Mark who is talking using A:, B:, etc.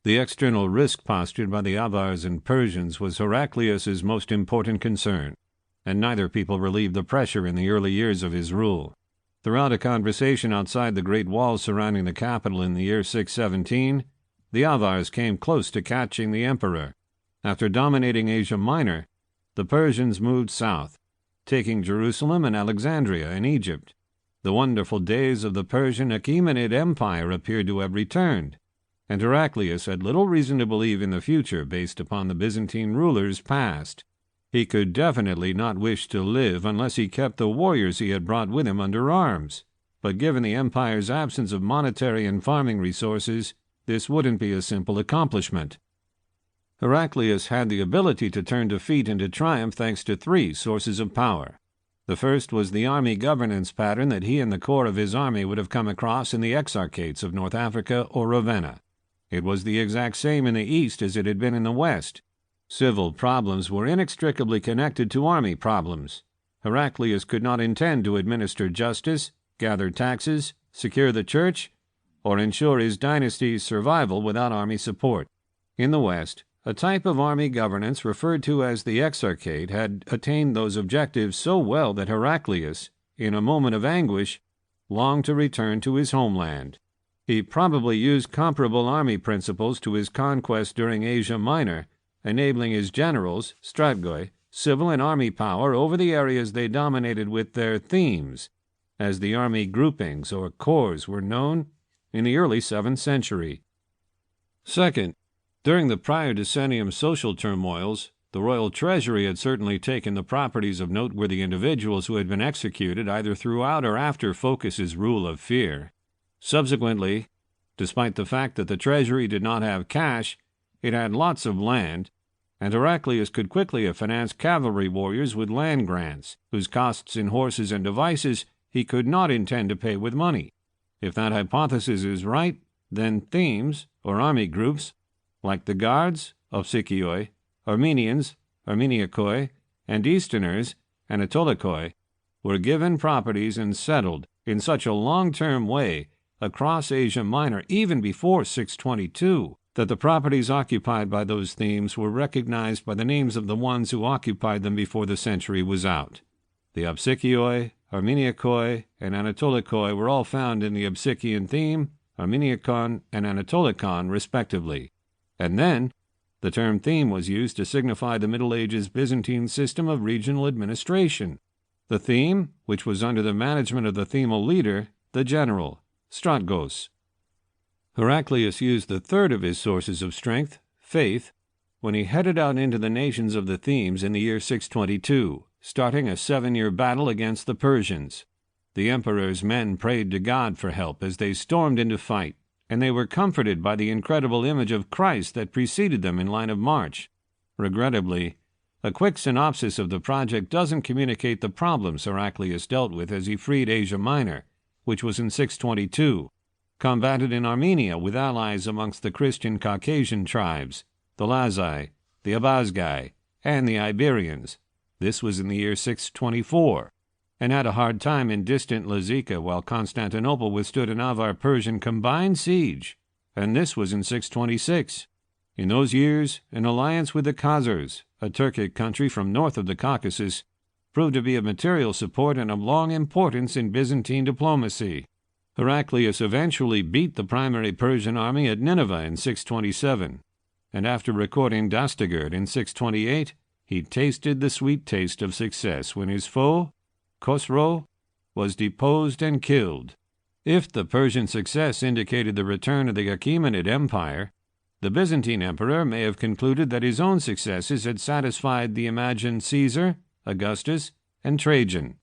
A: The external risk postured by the Avars and Persians was Heraclius's most important concern, and neither people relieved the pressure in the early years of his rule. Throughout a conversation outside the great walls surrounding the capital in the year 617, the Avars came close to catching the emperor. After dominating Asia Minor, the Persians moved south, taking Jerusalem and Alexandria in Egypt. The wonderful days of the Persian Achaemenid Empire appeared to have returned, and Heraclius had little reason to believe in the future based upon the Byzantine rulers' past. He could definitely not wish to live unless he kept the warriors he had brought with him under arms, but given the empire's absence of monetary and farming resources, this wouldn't be a simple accomplishment. Heraclius had the ability to turn defeat into triumph thanks to three sources of power. The first was the army governance pattern that he and the core of his army would have come across in the exarchates of North Africa or Ravenna. It was the exact same in the east as it had been in the west. Civil problems were inextricably connected to army problems. Heraclius could not intend to administer justice, gather taxes, secure the church, or ensure his dynasty's survival without army support. In the west, a type of army governance referred to as the exarchate had attained those objectives so well that Heraclius, in a moment of anguish, longed to return to his homeland. He probably used comparable army principles to his conquest during Asia Minor, enabling his generals, strategoi, civil and army power over the areas they dominated with their themes, as the army groupings or corps were known in the early 7th century. Second, during the prior decennium social turmoils, the royal treasury had certainly taken the properties of noteworthy individuals who had been executed either throughout or after Phocas's rule of fear. Subsequently, despite the fact that the treasury did not have cash, it had lots of land, and Heraclius could quickly have financed cavalry warriors with land grants, whose costs in horses and devices he could not intend to pay with money. If that hypothesis is right, then themes, or army groups, like the Guards, Opsikioi, Armenians, Armeniakoi, and Easterners, Anatolikoi, were given properties and settled in such a long-term way across Asia Minor even before 622 that the properties occupied by those themes were recognized by the names of the ones who occupied them before the century was out. The Opsikioi, Armeniakoi, and Anatolikoi were all found in the Opsikian theme, Armeniakon and Anatolikon, respectively. And then, the term theme was used to signify the Middle Ages Byzantine system of regional administration. The theme, which was under the management of the themal leader, the general, Strategos. Heraclius used the third of his sources of strength, faith, when he headed out into the nations of the themes in the year 622, starting a 7-year battle against the Persians. The emperor's men prayed to God for help as they stormed into fight, and they were comforted by the incredible image of Christ that preceded them in line of march. Regrettably, a quick synopsis of the project doesn't communicate the problems Heraclius dealt with as he freed Asia Minor, which was in 622, combated in Armenia with allies amongst the Christian Caucasian tribes, the Lazai, the Abazgai, and the Iberians. This was in the year 624, and had a hard time in distant Lazica while Constantinople withstood an Avar-Persian combined siege, and this was in 626. In those years, an alliance with the Khazars, a Turkic country from north of the Caucasus, proved to be of material support and of long importance in Byzantine diplomacy. Heraclius eventually beat the primary Persian army at Nineveh in 627, and after recording Dastagerd in 628, he tasted the sweet taste of success when his foe, Khosrow, was deposed and killed. If the Persian success indicated the return of the Achaemenid Empire, the Byzantine emperor may have concluded that his own successes had satisfied the imagined Caesar, Augustus, and Trajan.